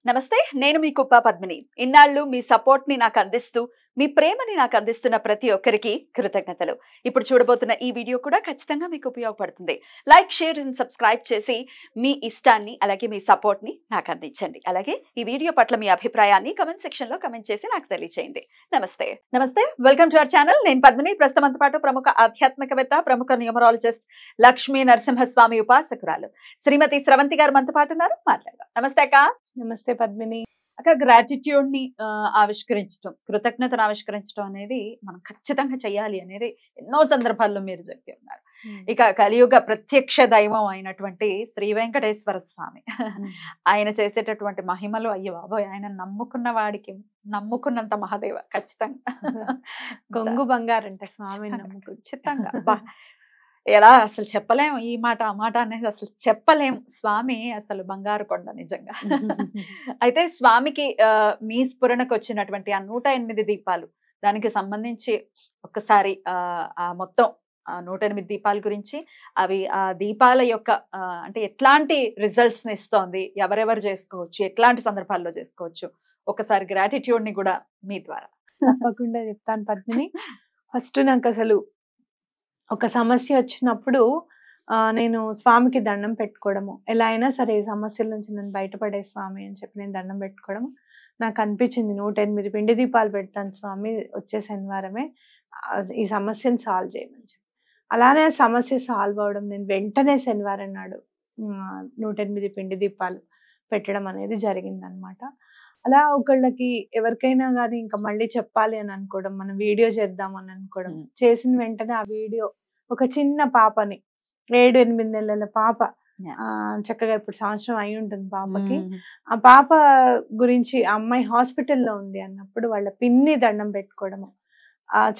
నమస్తే, నేను మీ కుప్ప పద్మిని. ఇన్నాళ్ళు మీ సపోర్ట్ ని నాకు అందిస్తూ, మీ ప్రేమని నాకు అందిస్తున్న ప్రతి ఒక్కరికి కృతజ్ఞతలు. ఇప్పుడు చూడబోతున్న ఈ వీడియో కూడా ఖచ్చితంగా మీకు ఉపయోగపడుతుంది. లైక్, షేర్ అండ్ సబ్స్క్రైబ్ చేసి మీ ఇష్టాన్ని అలాగే మీ సపోర్ట్ ని నాకు అందించండి. అలాగే ఈ వీడియో పట్ల మీ అభిప్రాయాన్ని కమెంట్ సెక్షన్ లో కమెంట్ చేసి నాకు తెలియజేయండి. నమస్తే, వెల్కమ్ టు అవర్ ఛానల్. నేను పద్మిని. ప్రస్తుతంతో పాటు ప్రముఖ ఆధ్యాత్మికవేత్త, ప్రముఖ న్యూమరాలజిస్ట్, లక్ష్మీ నరసింహస్వామి ఉపాసకురాలు శ్రీమతి స్రవంతి గారు మనతో పాటు ఉన్నారు. మాట్లాడదాం. నమస్తే అక్క. నమస్తే పద్మిని. అక్క, గ్రాటిట్యూడ్ ని ఆవిష్కరించడం, కృతజ్ఞతను ఆవిష్కరించడం అనేది మనం ఖచ్చితంగా చెయ్యాలి అనేది ఎన్నో సందర్భాల్లో మీరు చెప్పి ఉన్నారు. ఇక కలియుగ ప్రత్యక్ష దైవం అయినటువంటి శ్రీ వెంకటేశ్వర స్వామి ఆయన చేసేటటువంటి మహిమలు, అయ్యో బాబోయ్, ఆయన నమ్ముకున్న వాడికి నమ్ముకున్నంత మహాదేవ ఖచ్చితంగా కొంగు బంగారంట స్వామి ఖచ్చితంగా. ఎలా అసలు చెప్పలేము, ఈ మాట ఆ మాట అనేది అసలు చెప్పలేము. స్వామి అసలు బంగారు కొండ నిజంగా. అయితే స్వామికి మీ స్ఫురణకు వచ్చినటువంటి ఆ 108 దీపాలు, దానికి సంబంధించి ఒక్కసారి ఆ మొత్తం 108 దీపాల గురించి, అవి ఆ దీపాల యొక్క అంటే ఎట్లాంటి రిజల్ట్స్ ని ఇస్తోంది, ఎవరెవరు చేసుకోవచ్చు, ఎట్లాంటి సందర్భాల్లో చేసుకోవచ్చు, ఒకసారి గ్రాటిట్యూడ్ ని కూడా మీ ద్వారా. తప్పకుండా చెప్తాను పద్మిని. ఫస్ట్ నాకు అసలు ఒక సమస్య వచ్చినప్పుడు నేను స్వామికి దండం పెట్టుకోవడము, ఎలా అయినా సరే ఈ సమస్యల నుంచి నేను బయటపడే స్వామి అని చెప్పి నేను దండం పెట్టుకోవడం నాకు అనిపించింది. 108 పిండి దీపాలు పెడతాను స్వామి, వచ్చే శనివారమే ఈ సమస్యను సాల్వ్ చేయమని చెప్పి. అలానే ఆ సమస్య సాల్వ్ అవడం, నేను వెంటనే శనివారం నాడు 108 పిండి దీపాలు పెట్టడం అనేది జరిగిందనమాట. అలా ఒకళ్ళకి ఎవరికైనా కానీ ఇంకా మళ్ళీ చెప్పాలి అని అనుకోవడం, మనం వీడియో చేద్దాం అని అనుకోవడం, చేసిన వెంటనే ఆ వీడియో ఒక చిన్న పాపని, 7-8 నెలల పాప, చక్కగా ఇప్పుడు సంవత్సరం అయి ఉంటుంది పాపకి, ఆ పాప గురించి ఆ అమ్మాయి హాస్పిటల్లో ఉంది అన్నప్పుడు వాళ్ళ పిన్ని దండం పెట్టుకోవడము,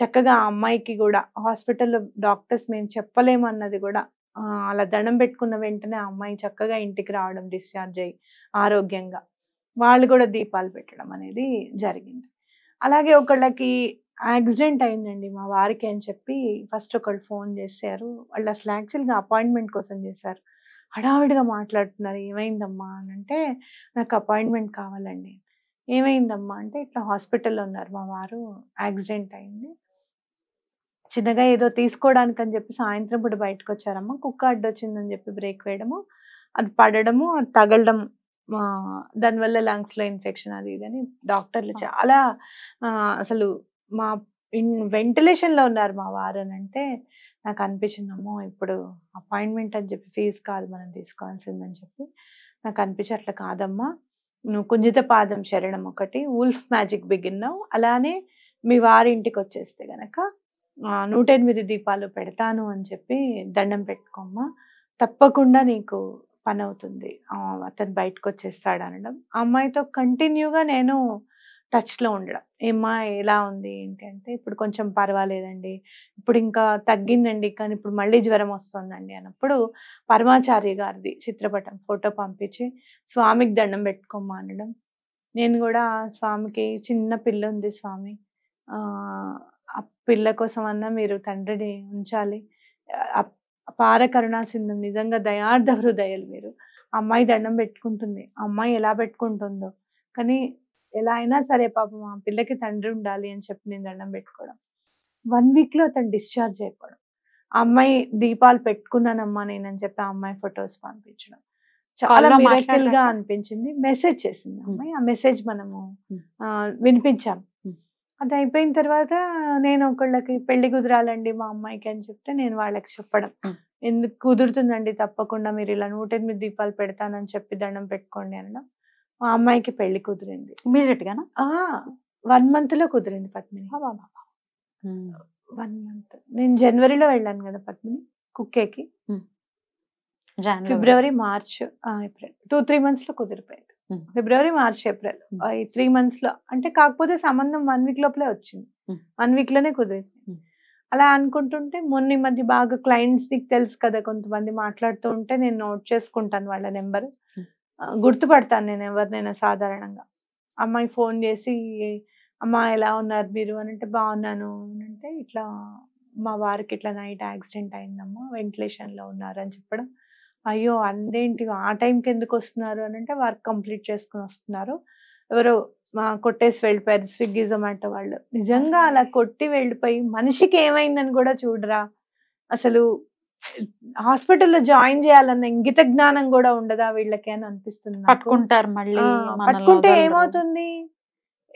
చక్కగా ఆ అమ్మాయికి కూడా హాస్పిటల్లో డాక్టర్స్ మేము చెప్పలేము అన్నది కూడా అలా దండం పెట్టుకున్న వెంటనే ఆ అమ్మాయి చక్కగా ఇంటికి రావడం, డిశ్చార్జ్ అయ్యి ఆరోగ్యంగా వాళ్ళు కూడా దీపాలు పెట్టడం అనేది జరిగింది. అలాగే ఒకళ్ళకి యాక్సిడెంట్ అయిందండి మా వారికి అని చెప్పి ఫస్ట్ ఒకళ్ళు ఫోన్ చేశారు. వాళ్ళు అసలు యాక్చువల్గా అపాయింట్మెంట్ కోసం చేశారు. హడావిడిగా మాట్లాడుతున్నారు, ఏమైందమ్మా అని అంటే, నాకు అపాయింట్మెంట్ కావాలండి. ఏమైందమ్మా అంటే, ఇట్లా హాస్పిటల్లో ఉన్నారు మా వారు, యాక్సిడెంట్ అయింది, చిన్నగా ఏదో తీసుకోవడానికి అని చెప్పి సాయంత్రం పూట బయటకు వచ్చారమ్మా, కుక్క అడ్డొచ్చిందని చెప్పి బ్రేక్ వేయడము, అది పడడము, అది తగలడం, దానివల్ల లంగ్స్ లో ఇన్ఫెక్షన్ అది ఇదని డాక్టర్లు చాలా అసలు మా వెంటిలేషన్ లో ఉన్నారు మా వారు అని అంటే, నాకు అనిపించిందమ్మో ఇప్పుడు అపాయింట్మెంట్ అని చెప్పి ఫీజు కాదు మనం తీసుకోవాల్సిందని చెప్పి నాకు అనిపించి, అట్లా కాదమ్మా, నువ్వు కుంజిత పాదం శరణం ఒకటి, వుల్ఫ్ మ్యాజిక్ బిగిన్నావు, అలానే మీ వారి ఇంటికి వచ్చేస్తే గనక 108 దీపాలు పెడతాను అని చెప్పి దండం పెట్టుకోమ్మా, తప్పకుండా నీకు పని అవుతుంది, అతను బయటకు వచ్చేస్తాడు అనడం. ఆ అమ్మాయితో కంటిన్యూగా నేను టచ్లో ఉండడం, ఏమ్మా ఎలా ఉంది ఏంటి అంటే, ఇప్పుడు కొంచెం పర్వాలేదండి, ఇప్పుడు ఇంకా తగ్గిందండి, కానీ ఇప్పుడు మళ్ళీ జ్వరం వస్తుందండి అన్నప్పుడు పరమాచార్య గారిది చిత్రపటం ఫోటో పంపించి స్వామికి దండం పెట్టుకోమ్మా అనడం. నేను కూడా స్వామికి, చిన్న పిల్ల ఉంది స్వామి, ఆ పిల్ల కోసం అన్నా మీరు తండ్రిని ఉంచాలి, అపార కరుణా సింధం, నిజంగా దయార్థ హృదయాలు మీరు. అమ్మాయి దండం పెట్టుకుంటుంది, అమ్మాయి ఎలా పెట్టుకుంటుందో, కానీ ఎలా అయినా సరే పాపం ఆ పిల్లకి తండ్రి ఉండాలి అని చెప్పి నేను దండం పెట్టుకోవడం. 1 week లో అతను డిశ్చార్జ్ అయిపోవడం. ఆ అమ్మాయి దీపాలు పెట్టుకున్నానమ్మా నేనని చెప్పి ఆ అమ్మాయి ఫొటోస్ పంపించడం చాలా మిరకిల్ గా అనిపించింది. మెసేజ్ చేసింది అమ్మాయి, ఆ మెసేజ్ మనము వినిపించాం. అది అయిపోయిన తర్వాత నేను ఒకళ్ళకి పెళ్లి కుదరాలండి మా అమ్మాయికి అని చెప్తే, నేను వాళ్ళకి చెప్పడం, ఎందుకు కుదురుతుందండి, తప్పకుండా మీరు ఇలా 108 దీపాలు పెడతానని చెప్పి దండం పెట్టుకోండి అనడం. మా అమ్మాయికి పెళ్లి కుదిరింది ఇమీడియట్ గానా. 1 month లో కుదిరింది పద్మిని. 1 month. నేను జనవరిలో వెళ్ళాను కదా పద్మిని కుక్కేకి, ఫిబ్రవరి, మార్చ్, ఏప్రిల్ 2-3 months లో కుదిరిపోయింది. ఫిబ్రవరి, మార్చ్, ఏప్రిల్ ఈ 3 months లో, అంటే కాకపోతే సంబంధం 1 week లోపలే వచ్చింది, 1 week లోనే కుదిరింది. అలా అనుకుంటుంటే మొన్న ఈ మధ్య బాగా క్లయింట్స్, నీకు తెలుసు కదా, కొంతమంది మాట్లాడుతూ ఉంటే నేను నోట్ చేసుకుంటాను వాళ్ళ నెంబర్, గుర్తుపడతాను నేను ఎవరినైనా సాధారణంగా. అమ్మాయి ఫోన్ చేసి, అమ్మ ఎలా ఉన్నారు మీరు అని అంటే, బాగున్నాను అని అంటే, ఇట్లా మా వారికి ఇట్లా నైట్ యాక్సిడెంట్ అయిందమ్మా, వెంటిలేషన్లో ఉన్నారు అని చెప్పడం. అయ్యో అదేంటి ఆ టైంకి ఎందుకు వస్తున్నారు అని అంటే వర్క్ కంప్లీట్ చేసుకుని వస్తున్నారు, ఎవరో కొట్టేసి వెళ్ళిపోయారు స్విగ్గీ జొమాటో వాళ్ళు. నిజంగా అలా కొట్టి వెళ్ళిపోయి మనిషికి ఏమైందని కూడా చూడరా అసలు. హాస్పిటల్లో జాయిన్ చేయాలన్న ఇంగిత జ్ఞానం కూడా ఉండదా వీళ్ళకి అని అనిపిస్తుంది నాకు. పట్టుకుంటారు మళ్ళీ, మనల్ని పట్టుకుంటే వదలరు. ఏమవుతుంది,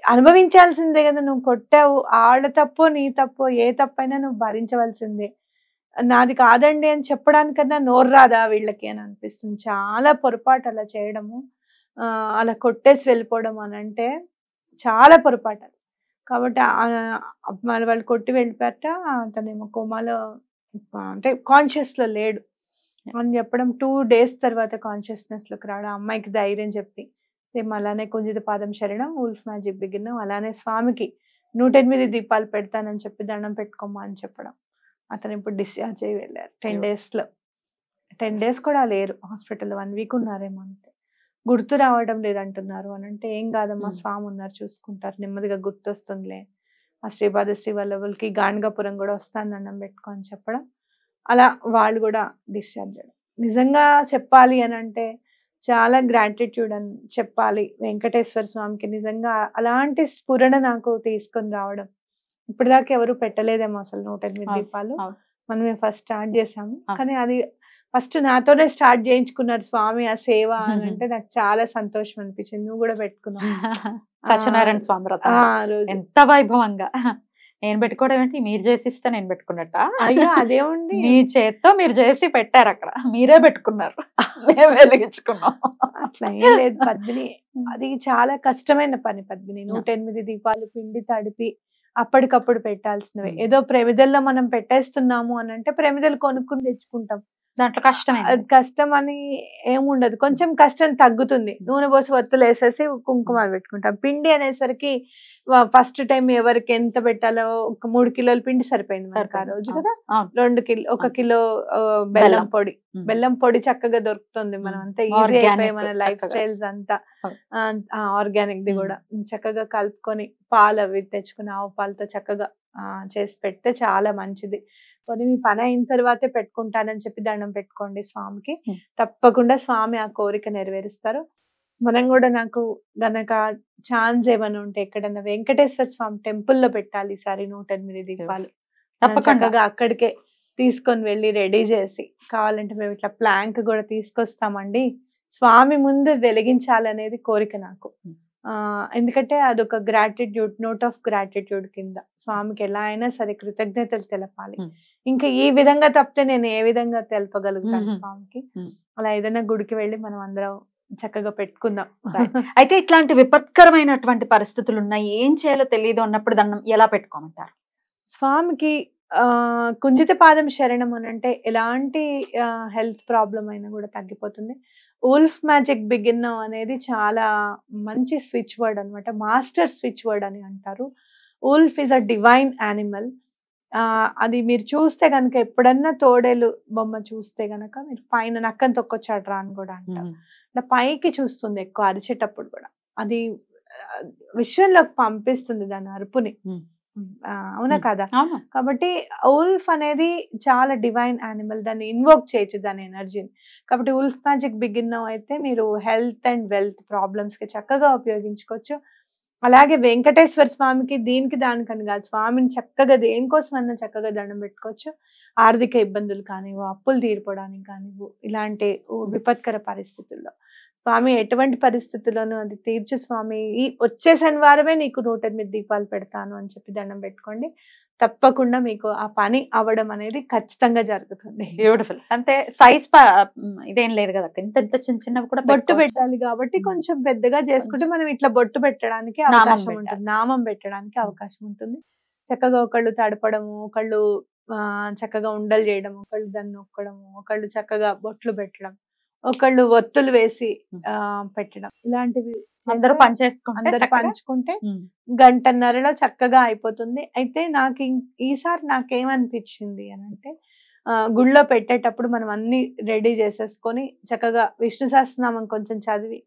అనుభవించాల్సిందే కదా, నువ్వు కొట్టావు, ఆడ తప్పో నీ తప్పో ఏ తప్పైనా నువ్వు భరించవలసిందే. నాది కాదండి అని చెప్పడానికన్నా నోరు రాదా వీళ్ళకి అని అనిపిస్తుంది. చాలా పొరపాటు అలా చేయడము, అలా కొట్టేసి వెళ్ళిపోవడం అని అంటే చాలా పొరపాటు అది. కాబట్టి వాళ్ళు కొట్టి వెళ్ళిపోయారట. అతనేమో కోమాలో అంటే కాన్షియస్ లో లేడు అని చెప్పడం, 2 days తర్వాత కాన్షియస్నెస్ లోకి రావడం, అమ్మాయికి ధైర్యం చెప్పి సేమ్ అలానే కుంజిత పాదం శరణం ఉల్ఫ్ మ్యాజిక్ బిగిన్ అలానే స్వామికి 108 దీపాలు పెడతానని చెప్పి దండం పెట్టుకోమా అని చెప్పడం. అతను ఇప్పుడు డిశ్చార్జ్ అయ్యి వెళ్ళారు 10 days లో. 10 days కూడా లేరు హాస్పిటల్లో, 1 week ఉన్నారేమో అంతే. గుర్తు రావడం లేదంటున్నారు అని అంటే ఏం కాదమ్మా, స్వామి ఉన్నారు చూసుకుంటారు, నెమ్మదిగా గుర్తొస్తుందిలే. ఆ శ్రీపాద శ్రీ వల్లభులకి గాణగాపురం కూడా వస్తాను దండం పెట్టుకో అని చెప్పడం, అలా వాళ్ళు కూడా డిశ్చార్జ్ అయ్యారు. నిజంగా చెప్పాలి అని అంటే చాలా గ్రాటిట్యూడ్ అని చెప్పాలి వెంకటేశ్వర స్వామికి. నిజంగా అలాంటి స్ఫురణ నాకు తీసుకొని రావడం, ఇప్పటిదాకా ఎవరు పెట్టలేదేమో అసలు 108 దీపాలు, మనమే ఫస్ట్ స్టార్ట్ చేసాము. కానీ అది ఫస్ట్ నాతోనే స్టార్ట్ చేయించుకున్నారు స్వామి ఆ సేవ అని అంటే నాకు చాలా సంతోషం అనిపించింది. నువ్వు కూడా పెట్టుకున్నావు సత్యనారాయణ స్వామి వ్రతం ఎంత వైభవంగా. నేను పెట్టుకోవడం ఏంటి, మీరు చేసిస్తే నేను పెట్టుకున్నట్ట? అయ్యో అదేముంది, మీ చేత్తో మీరు చేసి పెట్టారు, అక్కడ మీరే పెట్టుకున్నారు, మేము వెలిగించుకున్నాం. అట్లా ఏం లేదు పద్మిని, అది చాలా కష్టమైన పని పద్మిని. 108 దీపాలు పిండి తడిపి అప్పటికప్పుడు పెట్టాల్సినవి. ఏదో ప్రమిదల్లో మనం పెట్టేస్తున్నాము అని అంటే ప్రమిదలు కొనుక్కుని తెచ్చుకుంటాం, దాంట్లో కష్టం కష్టం అని ఏముండదు, కొంచెం కష్టం తగ్గుతుంది. నూనె పోసి ఒత్తులు వేసేసి కుంకుమాలు పెట్టుకుంటాం. పిండి అనేసరికి ఫస్ట్ టైం ఎవరికి ఎంత పెట్టాలో, ఒక 3 కిలోల పిండి సరిపోయింది మనకు ఆ రోజు కదా. 2 కిలో, 1 కిలో బెల్లం పొడి, బెల్లం పొడి చక్కగా దొరుకుతుంది. మనం అంతా ఈజీ అయిపోయి మన లైఫ్ స్టైల్స్ అంతా ఆర్గానిక్ ది కూడా చక్కగా కలుపుకొని పాలు అవి తెచ్చుకుని ఆవు పాలతో చక్కగా చేసి పెడితే చాలా మంచిది. పోనీ మీ పని అయిన తర్వాతే పెట్టుకుంటానని చెప్పి దండం పెట్టుకోండి స్వామికి, తప్పకుండా స్వామి ఆ కోరిక నెరవేరుస్తారు. మనం కూడా నాకు గనక ఛాన్స్ ఏమైనా ఉంటే ఎక్కడన్నా వెంకటేశ్వర స్వామి టెంపుల్లో పెట్టాలి ఈసారి 108 దీపాలు. చక్కగా అక్కడికే తీసుకొని వెళ్ళి రెడీ చేసి, కావాలంటే మేము ఇట్లా ప్లాంక్ కూడా తీసుకొస్తామండి, స్వామి ముందు వెలిగించాలనేది కోరిక నాకు. ఎందుకంటే అదొక గ్రాటిట్యూడ్, నోట్ ఆఫ్ గ్రాటిట్యూడ్ కింద స్వామికి ఎలా అయినా సరే కృతజ్ఞతలు తెలపాలి. ఇంకా ఈ విధంగా తప్పితే నేను ఏ విధంగా తెలపగలుగుతాను స్వామికి. అలా ఏదైనా గుడికి వెళ్ళి మనం అందరం చక్కగా పెట్టుకుందాం. అయితే ఇట్లాంటి విపత్కరమైనటువంటి పరిస్థితులు ఉన్నాయి, ఏం చేయాలో తెలియదు అన్నప్పుడు దండం ఎలా పెట్టుకోమంటారు? స్వామికి కుంజిత పాదం శరణం అని అంటే ఎలాంటి హెల్త్ ప్రాబ్లం అయినా కూడా తగ్గిపోతుంది. ఉల్ఫ్ మ్యాజిక్ బిగిన్ అనేది చాలా మంచి స్విచ్ వర్డ్ అనమాట, మాస్టర్ స్విచ్ వర్డ్ అని అంటారు. Wolf is a divine animal. అది మీరు చూస్తే గనక, ఎప్పుడన్నా తోడేలు బొమ్మ చూస్తే గనక మీరు పైన నక్కని తొక్కొచ్చాడ్రా అని కూడా అంటారు. ఇట్లా పైకి చూస్తుంది ఎక్కువ, అరిచేటప్పుడు కూడా అది విశ్వంలోకి పంపిస్తుంది దాని అరుపుని. అవునా కదా? కాబట్టి ఉల్ఫ్ అనేది చాలా డివైన్ యానిమల్, దాన్ని ఇన్వోక్ చేయొచ్చు దాని ఎనర్జీని. కాబట్టి ఉల్ఫ్ మ్యాజిక్ బిగిన్ అయితే మీరు హెల్త్ అండ్ వెల్త్ ప్రాబ్లమ్స్ కి చక్కగా ఉపయోగించుకోవచ్చు. అలాగే వెంకటేశ్వర స్వామికి దీనికి దానికని కాదు, స్వామిని చక్కగా దేనికోసం అన్నా చక్కగా దండం పెట్టుకోవచ్చు. ఆర్థిక ఇబ్బందులు కానివ్వు, అప్పులు తీరిపోవడానికి కానివ్వు, ఇలాంటి విపత్కర పరిస్థితుల్లో స్వామి ఎటువంటి పరిస్థితుల్లోనూ అది తీర్చు స్వామి, ఈ వచ్చే శనివారమే నీకు 108 దీపాలు పెడతాను అని చెప్పి దండం పెట్టుకోండి. తప్పకుండా మీకు ఆ పని అవ్వడం అనేది ఖచ్చితంగా జరుగుతుంది. బ్యూటిఫుల్. అంటే సైజ్ ఇదేం లేదు కదా, ఇంత చిన్న చిన్నవి కూడా బొట్టు పెట్టాలి కాబట్టి కొంచెం పెద్దగా చేసుకుంటే మనం ఇట్లా బొట్టు పెట్టడానికి అవకాశం ఉంటుంది, నామం పెట్టడానికి అవకాశం ఉంటుంది. చక్కగా ఒకళ్ళు తడపడము, ఒకళ్ళు చక్కగా ఉండలు చేయడం, ఒకళ్ళు దాన్ని నొక్కడము, ఒకళ్ళు చక్కగా బొట్లు పెట్టడం, ఒకళ్ళు ఒత్తులు వేసి పెట్టడం, ఇలాంటివి అందరూ పంచుకుంటే గంటన్నరలో చక్కగా అయిపోతుంది. అయితే నాకు ఈసారి నాకేమనిపించింది అని అంటే, గుళ్ళో పెట్టేటప్పుడు మనం అన్ని రెడీ చేసేసుకొని చక్కగా విష్ణు సహస్రనామం కొంచెం చదివి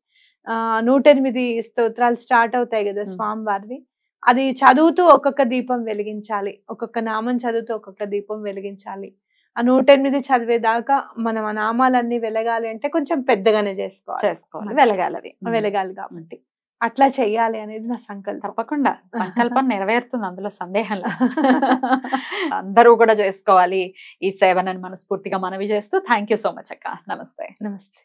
108 స్తోత్రాలు స్టార్ట్ అవుతాయి కదా స్వామి వారివి, అది చదువుతూ ఒక్కొక్క దీపం వెలిగించాలి, ఒక్కొక్క నామం చదువుతూ ఒక్కొక్క దీపం వెలిగించాలి ఆ 108 చదివేదాకా మనం ఆ నామాలన్నీ వెలగాలి అంటే కొంచెం పెద్దగానే చేసుకోవాలి. వెలగాలి అది. వెలగాలి కాబట్టి అట్లా చెయ్యాలి అనేది నా సంకల్పం. తప్పకుండా సంకల్పం నెరవేరుతుంది, అందులో సందేహం లేదు. అందరూ కూడా చేసుకోవాలి ఈ సేవనని మనస్ఫూర్తిగా మనవి చేస్తూ థ్యాంక్ యూ సో మచ్ అక్క. నమస్తే. నమస్తే.